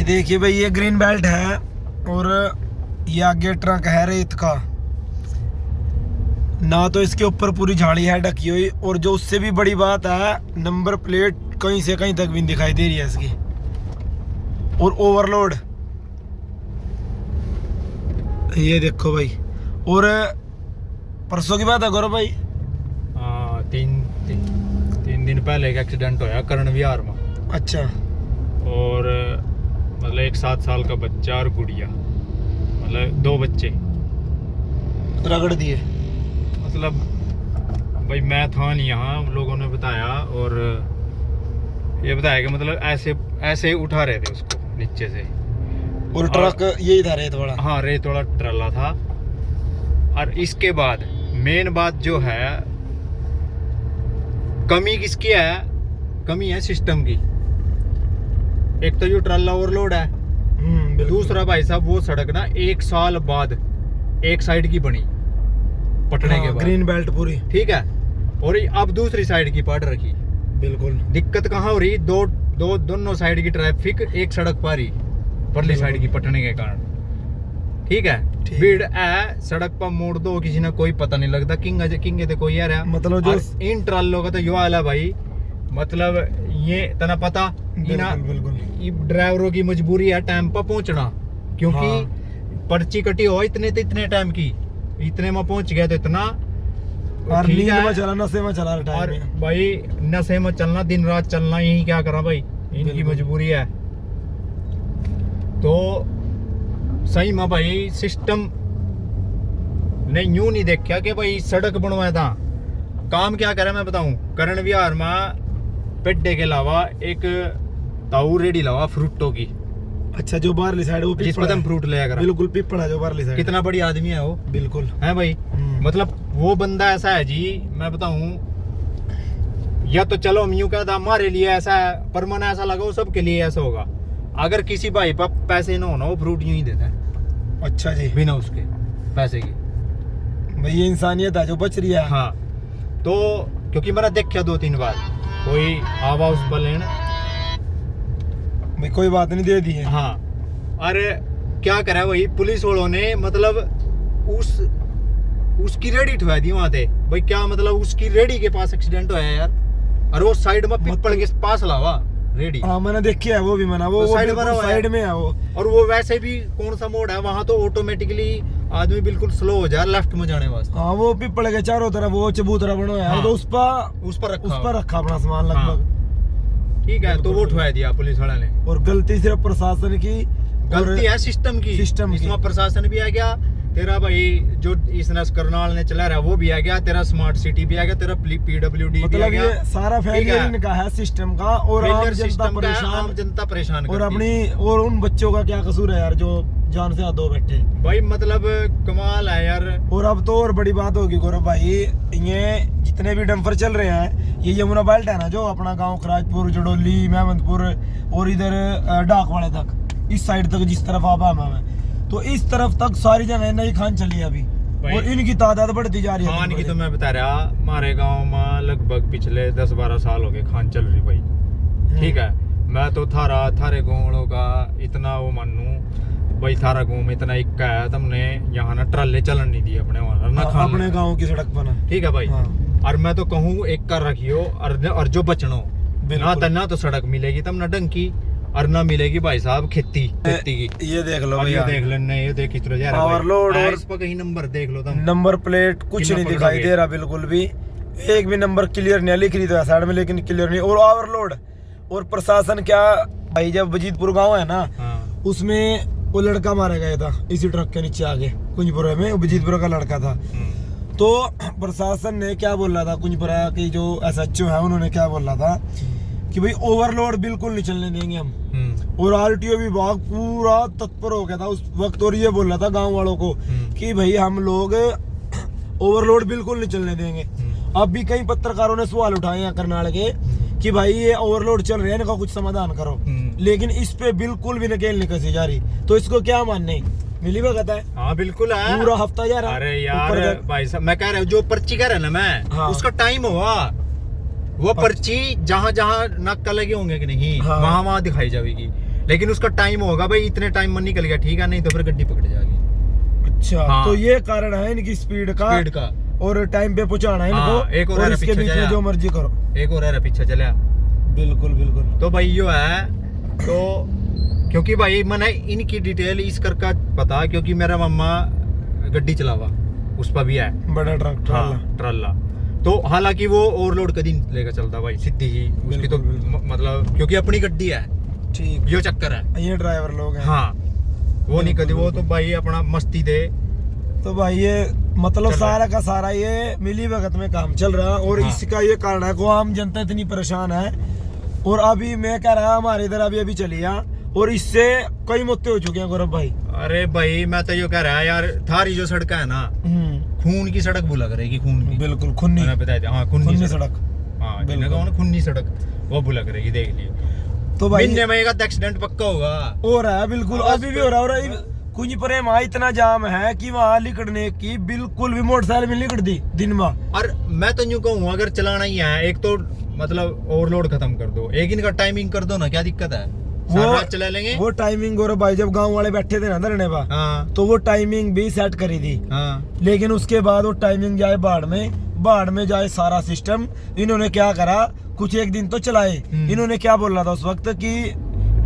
ये देखिए भाई, ये ग्रीन बेल्ट है और ये आगे ट्रक है रेत का ना, तो इसके ऊपर पूरी झाड़ी है ढकी हुई, और जो उससे भी बड़ी बात है, नंबर प्लेट कहीं से कहीं तक भी दिखाई दे रही है इसकी। और ओवरलोड ये देखो भाई। और परसों की बात है गौरव भाई, तीन दिन पहले एक एक्सीडेंट होया करण विहार में। अच्छा। और मतलब एक 7 साल का बच्चा और गुड़िया, मतलब 2 बच्चे रगड़ दिए। मतलब भाई मैं था नहीं यहाँ, लोगों ने बताया, और ये बताया कि मतलब ऐसे उठा रहे थे उसको नीचे से, और ट्रक यही था रेत वाला। हाँ, रेत वाला ट्रला था। और इसके बाद मेन बात जो है, कमी किसकी है? कमी है सिस्टम की। एक तो जो ट्रला ओवरलोड है, दूसरा भाई साहब वो सड़क ना 1 साल बाद एक साइड की बनी पटने के बाद, ग्रीन बेल्ट पूरी, ठीक है, और अब दूसरी साइड की पड़ रखी। बिल्कुल। दिक्कत कहाँ हो रही? दोनों साइड की ट्रैफिक एक सड़क पर ही, परली साइड की पटने के कारण, ठीक है। भीड़ है सड़क पर, मोड़ दो किसी ने, कोई पता नहीं लगता। किंगे तो कोई यार, मतलब जो इन ट्रालों का तो यो आला भाई, मतलब ये तना पता बिल्कुल। ड्राइवरों की मजबूरी है टाइम पर पहुंचना, क्योंकि पर्ची कटी हो इतने टाइम की, इतने में पहुंच गया तो इतना, और नींद में चला, नशे में चला रहा और भाई नशे में चलना, दिन रात चलना, यही क्या करा भाई, इनकी मजबूरी है। तो सही में भाई सिस्टम ने यूं नहीं देखा कि भाई सड़क बनवाया था, काम क्या करे मैं बताऊं। करण विहार में पेड्डे के अलावा एक ताऊ रेडी लावा फ्रूटों की। अच्छा, जो बाहरली साइड वो जिस पर फ्रूट ले आकर, बिल्कुल पिपड़ा जो बाहरली साइड। कितना बड़ी आदमी है वो, बिल्कुल है भाई। मतलब वो बंदा ऐसा है जी, मैं बताऊं, या तो चलो हम यूं कहता हमारे लिए ऐसा है, पर मन ऐसा लगा वो सबके लिए ऐसा होगा। अगर किसी भाई पर पैसे ना होना, वो फ्रूट यूं ही देता है। अच्छा जी, बिना उसके पैसे के। भाई ये इंसानियत है जो बच रही है। हाँ, तो क्योंकि मैंने देखा 2-3 बार कोई आवा उस पर लेने, भाई कोई बात नहीं, दे दी है। हाँ, अरे क्या करा वही पुलिस वालों ने, मतलब उसकी रेडी ठुआ दी वहां थे भाई। क्या मतलब, उसकी रेडी के पास एक्सीडेंट हुआ है यार, और वो साइड में पिपल के पास लावा रेडी। हाँ, मैंने देखी है वो भी, मैंने वो साइड में है वो। और वो वैसे भी कौन सा मोड़ है वहां, तो ऑटोमेटिकली आदमी बिल्कुल स्लो हो जाए लेफ्ट में जाने वास्ते। हाँ, वो पिपल के चारों तरफ वो चबूतरा बनो है। हाँ, तो उस पर रखा अपना सामान लगभग, ठीक है। तो वो उठवा दिया पुलिस वाले ने, और गलती सिर्फ प्रशासन की, गलती है सिस्टम की। इसमें प्रशासन भी आ गया तेरा, भाई जो इस करनाल ने चला रहा वो भी आ गया, तेरा स्मार्ट सिटी भी आ गया, तेरा PWD भी आ गया। ये सारा फेलियर इनका है सिस्टम का, और आम जनता परेशान और अपनी, और उन बच्चों का क्या कसूर है यार जो जान से हाथ धो बैठे भाई। मतलब कमाल है यार। और अब तो और बड़ी बात होगी गौरव भाई, ये जितने भी डंपर चल रहे हैं, ये यमुना बेल्ट है ना, जो अपना गांव खराजपुर, जडोली, मेहमदपुर और इधर डाक वाले तक, इस साइड तक जिस तरफ आबा में, तो इस तरफ तक सारी जगह नई खान चली है अभी, और इनकी तादाद बढ़ती जा रही है। खान की तो मैं बता रहा, हमारे गांव में लगभग पिछले 10-12 साल हो गए खान चल रही भाई, ठीक है। मैं तो थारे गाँव का इतना वो मानू भाई, थारा गाँव में इतना इक्का है, तुमने यहाँ ना ट्रले चलन नहीं दिए अपने वहाँ ना, अपने गाँव की सड़क पर, ठीक है भाई। और मैं तो कहूँ एक कर रखियो, और जो बचनो ना तो सड़क मिलेगी तब ना डंकी, और ना मिलेगी भाई साहब खेती की। ये देख लो, ये देख लेना, ये देख किस तरह जा रहा है ओवरलोड, और इस पर कहीं नंबर देख लो तुम, नंबर प्लेट कुछ नहीं दिखाई दे रहा, बिल्कुल भी एक भी नंबर क्लियर नहीं लिख रही तो साइड में, लेकिन क्लियर नहीं। और ओवरलोड, और प्रशासन क्या भाई, जब बजीतपुर गांव है ना, उसमें वो लड़का मारा गया था इसी ट्रक के नीचे आगे कुंजपुरा में, बजीतपुर का लड़का था। तो प्रशासन ने क्या बोला था, कुंजपुरा की जो SHO है उन्होंने क्या बोला था कि भाई ओवरलोड बिल्कुल नहीं चलने देंगे हम, और RTO विभाग पूरा तत्पर हो गया था उस वक्त, और ये बोल रहा था गांव वालों को कि भाई हम लोग ओवरलोड बिल्कुल नहीं चलने देंगे। अब भी कई पत्रकारों ने सवाल उठाए हैं करनाल के कि भाई ये ओवरलोड चल रहे हैं, इनका कुछ समाधान करो, लेकिन इस पे बिल्कुल भी नकेल नहीं कसी जा रही। तो इसको क्या मानने, मिली भगत है? हाँ बिल्कुल है, पूरा हफ्ता जा रहा। अरे यार भाई साहब, मैं कह रहा हूँ जो पर्ची कह रहा है ना मैं, उसका टाइम हुआ, वो पर्ची जहाँ नाका लगे होंगे कि नहीं, वहाँ दिखाई जाएगी। लेकिन उसका टाइम होगा भाई, इतने टाइम में निकल गया ठीक है, नहीं तो फिर गड्डी पकड़ जाएगी। अच्छा हाँ। तो ये कारण है इनकी स्पीड का और टाइम पे पहुंचाना है हाँ, इनको, एक और इसके पीछे बीच में चला। जो मर्जी करो। एक और है पीछे चलिया। बिल्कुल बिल्कुल। तो भाई यो है, तो क्योंकि भाई मैंने इनकी डिटेल इस करके पता, क्योंकि मेरा मामा गड्डी चलावा, उस पर भी है बड़ा ट्रक ट्रला। तो हालांकि वो ओवरलोड कभी नहीं लेकर चलता भाई, सीधी ही उसकी तो मतलब क्योंकि अपनी गड्डी है, ठीक यो चक्कर है, ये ड्राइवर लोग हैं। हाँ वो नहीं कभी, वो तो भाई अपना मस्ती दे। तो भाई ये मतलब सारा का सारा ये मिली भगत में काम चल रहा है, और हाँ। इसका ये कारण है को आम जनता इतनी परेशान है। और अभी मैं कह रहा हमारे इधर अभी चलिया, और इससे कई मौतें हो चुकी हैं गौरव भाई। अरे भाई मैं तो यो कह रहा है यार, थारी जो सड़क है ना, खून की सड़क बुला करेगी, खून की। बिल्कुल खुन्नी, मैंने बताया था, हाँ खूनी सड़क। हाँ जिन्हें कहो ना खूनी सड़क, वो बुला करेगी, देख लियो। तो भाई महीने में एक एक्सीडेंट पक्का होगा, हो रहा है बिल्कुल, अभी भी हो रहा है। कुछ पर वहाँ इतना जाम है कि वहाँ लिकड़ने की बिल्कुल भी मोटरसाइकिल में लिकड़ दी दिन में। और मैं तो यूं कहूँ अगर चलाना ही है, एक तो मतलब ओवरलोड खत्म कर दो, एक इनका टाइमिंग कर दो ना, क्या दिक्कत है, सारी रात चला लेंगे। वो टाइमिंग गौरव भाई जब गांव वाले बैठे थे ना धरने पर, हाँ तो वो टाइमिंग भी सेट करी थी। हाँ लेकिन उसके बाद वो टाइमिंग जाए बाढ़ में जाए सारा सिस्टम। इन्होंने क्या करा, कुछ एक दिन तो चलाए। इन्होंने क्या बोला था उस वक्त कि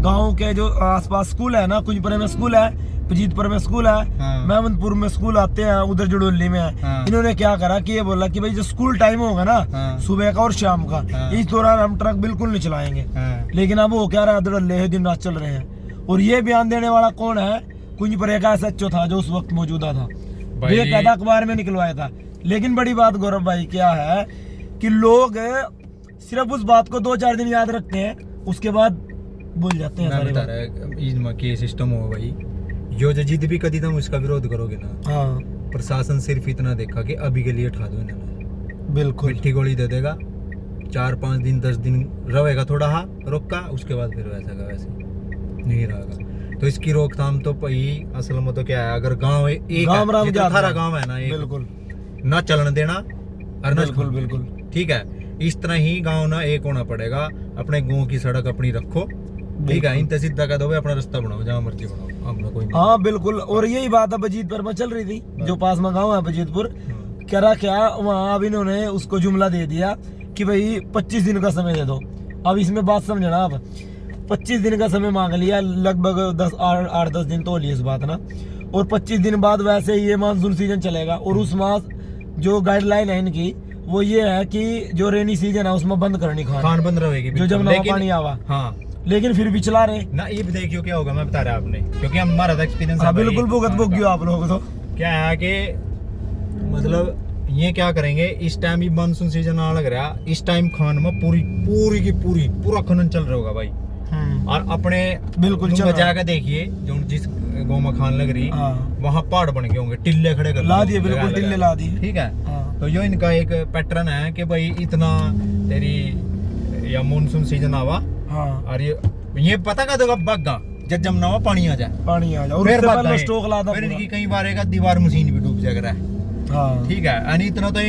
गांव के जो आसपास स्कूल है ना, कुंजपुरे में स्कूल है, पजीतपुर में स्कूल है, हाँ। मेहमदपुर में स्कूल आते हैं, उधर जड़ोली में है। हाँ। इन्होंने क्या करा कि ये बोला कि भाई जो स्कूल टाइम होगा ना, हाँ। सुबह का और शाम का, हाँ। इस दौरान हम ट्रक बिल्कुल नहीं चलाएंगे। हाँ। लेकिन अब वो क्या रहा, दड़ल्ले है, दिन रात चल रहे हैं। और ये बयान देने वाला कौन है, कुंजपुरे का SHO था जो उस वक्त मौजूदा था, बेकायदा अखबार में निकलवाया था। लेकिन बड़ी बात गौरव भाई क्या है कि लोग सिर्फ उस बात को 2-4 दिन याद रखते हैं, उसके बाद भूल जाते हैं सारी बात। इनका सिस्टम हो भाई, जो जिद भी कदी तुम उसका विरोध करोगे ना, हाँ प्रशासन सिर्फ इतना देखा कि अभी के लिए उठा दो इन्हें, बिल्कुल मिट्टी गोली दे देगा, 4-5 दिन 10 दिन रहेगा थोड़ा हाँ रोका, उसके बाद फिर वैसा का वैसे नहीं रहेगा। तो इसकी रोकथाम तो भाई असल में तो क्या है, अगर गांव एक थारा गांव है ना, एक बिल्कुल ना चलन देना और ना बिल्कुल बिल्कुल ठीक है, इस तरह ही गांव ना एक होना पड़ेगा। अपने गांव की सड़क अपनी रखो, ठीक है, इन सीधा कर दो भाई, अपना रास्ता बनाओ, जहाँ मर्जी बनाओ, अपना कोई नहीं। हाँ बिल्कुल। और यही बात है बजीतपुर में चल रही थी, जो पास में गाँव है बजीतपुर, क्या वहाँ अब इन्होंने उसको जुमला दे दिया कि भाई 25 दिन का समय दे दो। अब इसमें बात समझना, आप 25 दिन का समय मांग लिया, लगभग 8-10 दिन तो हो लिए इस बात ना। और 25 दिन बाद वैसे ही ये मानसून सीजन चलेगा, और उस मास जो गाइडलाइन है इनकी वो ये है कि जो रेनी सीजन है उसमें बंद करनी खान बंद रहेगी, जो जब नवा पानी आवा। हाँ लेकिन फिर भी चला रहे ना। ये भी देखियो क्या होगा, मैं बता रहा आपने, क्योंकि हमारा एक्सपीरियंस है। बिल्कुल भुगत भोगियो आप लोग। तो क्या है कि मतलब ये क्या करेंगे, इस टाइम भी मानसून सीजन आ लग रहा, इस टाइम खान में पूरा खनन चल रहा होगा भाई। और अपने बिल्कुल जाकर देखिए, जो जिस गाँव में खान लग रही वहाँ पहाड़ बन गए होंगे, टिल्ले खड़े कर ला दिए, बिल्कुल टिल्ले ला दिए, ठीक है। तो यो इनका एक पैटर्न है कि भाई इतना तेरी या मानसून सीजन आवा, और ये पता का देगा बागा जब जमना हुआ पानी आ जाए, और उससे पहले स्टॉक ला दो। फिर इनकी कई बार एक दीवार मशीन भी डूब जाएगा, ठीक है। यानी इतना तो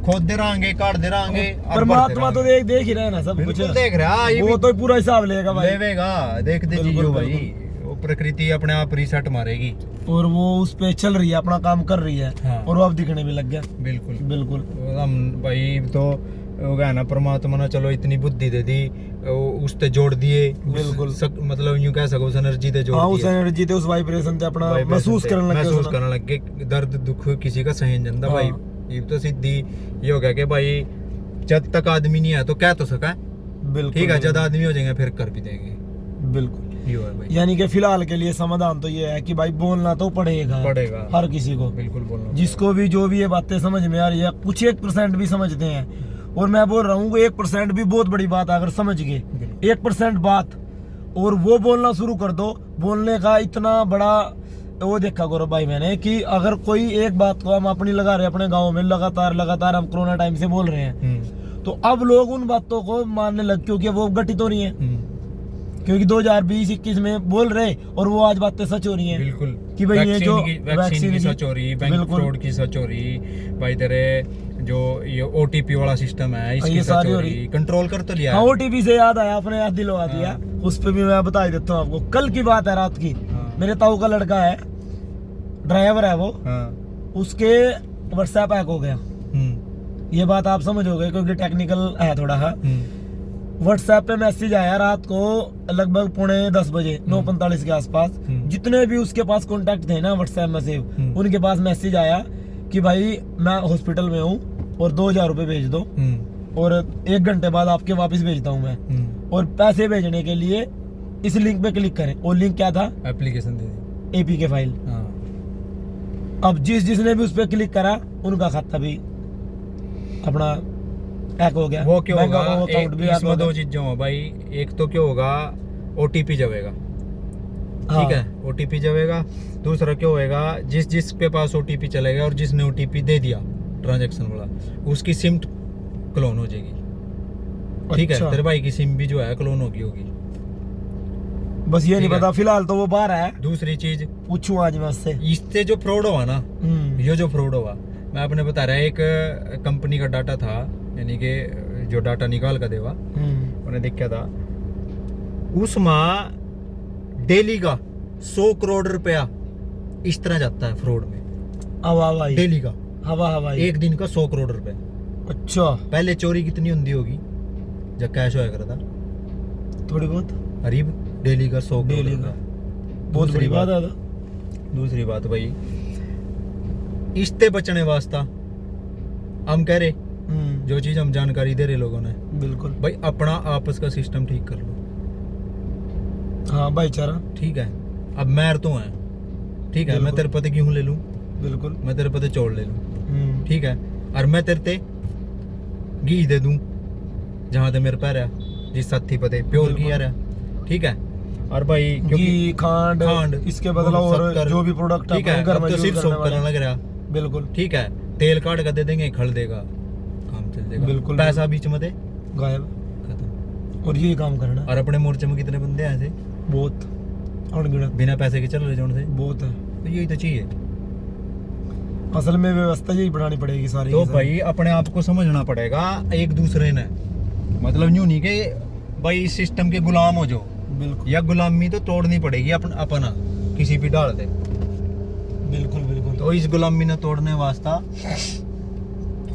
खोदते रहेंगे, काटते रहेंगे, परमात्मा तो देख ही रहे ना, सब कुछ देख रहा है, वो तो पूरा हिसाब लेगा भाई, लेगा, देख दे चीजों भाई, वो प्रकृति अपने आप रीसेट मारेगी, और वो उस पे चल रही है, अपना काम कर रही है। हाँ। और वो अब दिखने भी लग गया। बिल्कुल बिल्कुल हम भाई तो हो गया ना, परमात्मा ने चलो इतनी बुद्धि दे दी, उस ते जोड़ दिए, बिल्कुल मतलब यूं कह सको उस एनर्जी ते जोड़ दिए, उस एनर्जी ते उस वाइब्रेशन ते अपना महसूस करने लग गए। दर्द दुख किसी का सहन जंदा भाई, ये तो सीधी ये हो गया कि भाई जब तक आदमी नहीं है तो कह तो सका, बिल्कुल ठीक है, जब आदमी हो जाएंगे फिर कर भी देंगे, बिल्कुल। ये है भाई, यानी कि फिलहाल के लिए समाधान तो ये है कि भाई बोलना तो पड़ेगा हर किसी को, बिल्कुल बोलना, जिसको भी जो भी ये बातें समझ में आ रही है, कुछ 1% भी समझते हैं। और मैं बोल रहा हूँ 1% भी बहुत बड़ी बात है, अगर समझ गए 1% बात और वो बोलना शुरू कर दो। बोलने का इतना बड़ा वो देखा गौरव भाई मैंने कि अगर कोई एक बात को हम अपनी लगा रहे अपने गाँव में लगातार हम कोरोना टाइम से बोल रहे हैं, तो अब लोग उन बातों को मानने लग, क्योंकि वो घटित हो रही है, क्योंकि 2020-21 में बोल रहे और वो आज बातें सच हो रही हैं। बिल्कुल कि भाई ये जो वैक्सीन की सच हो रही, बैंक फ्रॉड की सच हो रही भाई, तेरे जो ये OTP वाला सिस्टम है इसकी सच हो रही, कंट्रोल कर तो लिया। OTP से याद आया, अपने याद दिलवा दिया, उस पे भी मैं बता ही देता हूँ आपको। कल की बात है, रात की। हाँ। मेरे ताऊ का लड़का है, ड्राइवर है वो, हाँ। उसके व्हाट्सएप हैक हो गया। ये बात आप समझोगे क्योंकि टेक्निकल है थोड़ा है। व्हाट्सएप पे मैसेज आया रात को लगभग 9:45 बजे, 9:45 के आसपास। जितने भी उसके पास कॉन्टेक्ट थे ना व्हाट्सएप में सेव, उनके पास मैसेज आया कि भाई मैं हॉस्पिटल में हूँ और 2000 रुपये भेज दो और 1 घंटे बाद आपके वापस भेजता हूँ मैं। और पैसे भेजने के लिए इस लिंक पे क्लिक करें। और लिंक क्या था? एप्लीकेशन दे दी, APK फाइल। अब जिसने भी उस पर क्लिक करा उनका खाता भी अपना हैक हो गया। वो क्यों बैंक होगा? अकाउंट भी हैक इसमें हो दो गया। चीजें हो भाई। एक तो क्या होगा, OTP जाएगा, हाँ। ठीक है, OTP जाएगा। दूसरा क्या होएगा, जिस पे पास OTP चलेगा और जिसने OTP दे दिया ट्रांजैक्शन वाला, उसकी सिम क्लोन हो जाएगी। ठीक है, अच्छा। तेरे भाई की सिम भी जो है क्लोन होगी। बस ये नहीं ठीक है। पता, फिलहाल तो वो बाहर है। दूसरी चीज, पूछूं आज मैं उससे। इससे जो फ्रॉड हुआ ना, ये जो फ्रॉड हुआ, मैं आपने बता रहा, एक कंपनी का डाटा था, यानी कि जो डाटा निकाल कर देवा, उन्हें देखा था उसमें डेली का 100 करोड़ रुपया इस तरह जाता है फ्रॉड में। हवा भाई, डेली का हवा एक दिन का 100 करोड़ रुपया। अच्छा, पहले चोरी कितनी होती होगी जब कैश होया करता? थोड़ी बहुत। करीब डेली का 100 करोड़ डेली का रुपया। बहुत बड़ी बात है। दूसरी बात भाई, इससे बचने वास्ता हम कह रहे, जो चीज हम जानकारी दे रहे लोगों ने, बिल्कुल भाई अपना आपस का सिस्टम ठीक कर लो। हाँ भाईचारा, ठीक है, अब मैं तो है, ठीक है, मैं तेरे पते गेहूं ले लूं, बिल्कुल, मैं तेरे पते चौल ले लूं, ठीक है, और मैं तेरे ते घी दे दूं जहां ते मेरे पैर है, जिस साथी पते प्योर घी आ रहा, ठीक है। और भाई घी, खांड इसके बदला और जो भी प्रोडक्ट ठीक है, अब तो सिर्फ सोप करने लग रहा, बिल्कुल, ठीक है, तेल काट कर दे देंगे, खल देगा, काम चल जाएगा, बिल्कुल, पैसा बीच में दे गायब, खत्म। और ये काम करना। और अपने मोर्चे में कितने बंदे हैं ऐसे, बहुत अनगिनत, बिना पैसे के चल रहे जोन से, बहुत है। तो यही तो चाहिए। असल में व्यवस्था यही बनानी पड़ेगी सारी। तो भाई अपने आप को समझना पड़ेगा एक दूसरे ने, मतलब यूं नहीं कि भाई इस सिस्टम के गुलाम हो जाओ, बिल्कुल, या गुलामी तो तोड़नी पड़ेगी अपना किसी भी डाल दे, बिल्कुल बिल्कुल। तो इस गुलामी ने तोड़ने वास्ता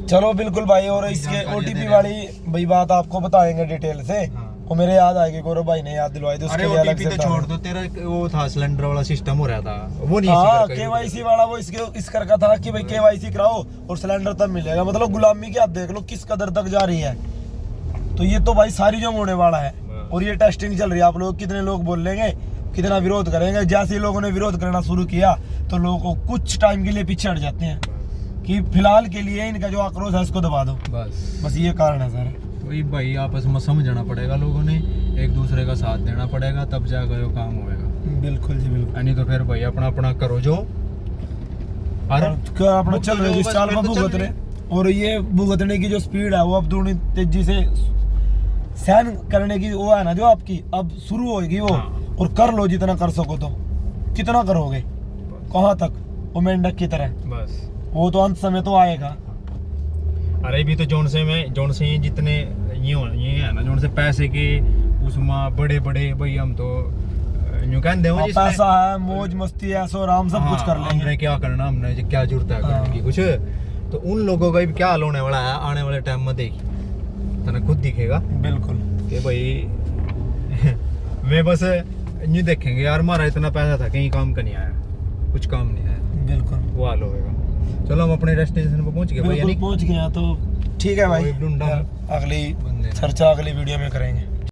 चलो बिल्कुल भाई। और इसके OTP वाली भाई बात आपको बताएंगे डिटेल से। वो मेरे याद आएगी, गौरव भाई ने याद दिलवाई थी। अरे उसके लिए अलग OTP से तो छोड़ दो, तेरा वो था सिलेंडर वाला सिस्टम हो रहा था, वो नहीं हाँ, KYC वाला वो इस कर का था कि भाई KYC कराओ और सिलेंडर तब मिलेगा। मतलब गुलामी की आप देख लो किस कदर तक जा रही है। तो ये तो भाई सारी जंग होने वाला है और ये टेस्टिंग चल रही है। आप लोग कितने लोग बोलेंगे, कितना विरोध करेंगे। जैसे लोगों ने विरोध करना शुरू किया तो लोगों को कुछ टाइम के लिए पीछे हट जाते हैं कि फिलहाल के लिए इनका जो आक्रोश है उसको दबा दो, बस ये कारण है सर। वही भाई आपस में समझना पड़ेगा, लोगों ने एक दूसरे का साथ देना पड़ेगा, तब जाकर जो काम होएगा। बिल्कुल जी बिल्कुल, नहीं तो फिर भाई अपना अपना करो जो क्या अपना चल रहा है जिस चाल में भुगत रहे। और ये भुगतने की जो स्पीड है वो अब थोड़ी तेजी से सहन करने की वो है ना जो आपकी अब शुरू होगी वो। और कर लो जितना कर सको, तो कितना करोगे, कहाँ तक, वो मेंढक की तरह, बस वो तो अंत समय तो आएगा। अरे भी तो जोन से जितने ये है ना, जोन से पैसे के उसमें बड़े बड़े भाई हम तो यूं कहते हैं पैसा है, मौज मस्ती है, ऐसो आराम सब कुछ कर लेंगे। हमने क्या करना, हमने क्या जरूरत है करने की कुछ। तो उन लोगों का भी क्या हाल होने वाला है आने वाले टाइम में, देखी तने खुद दिखेगा। बिल्कुल कि भाई वे बस यूं देखेंगे यार हमारा इतना पैसा था कहीं काम का नहीं आया, कुछ काम नहीं आया, बिल्कुल वो हाल होगा। चलो हम अपने डेस्टिनेशन पे पहुंच गए भाई, बिल्कुल पहुंच गए हैं तो ठीक है भाई। ढूंढा अगली चर्चा अगली वीडियो में करेंगे।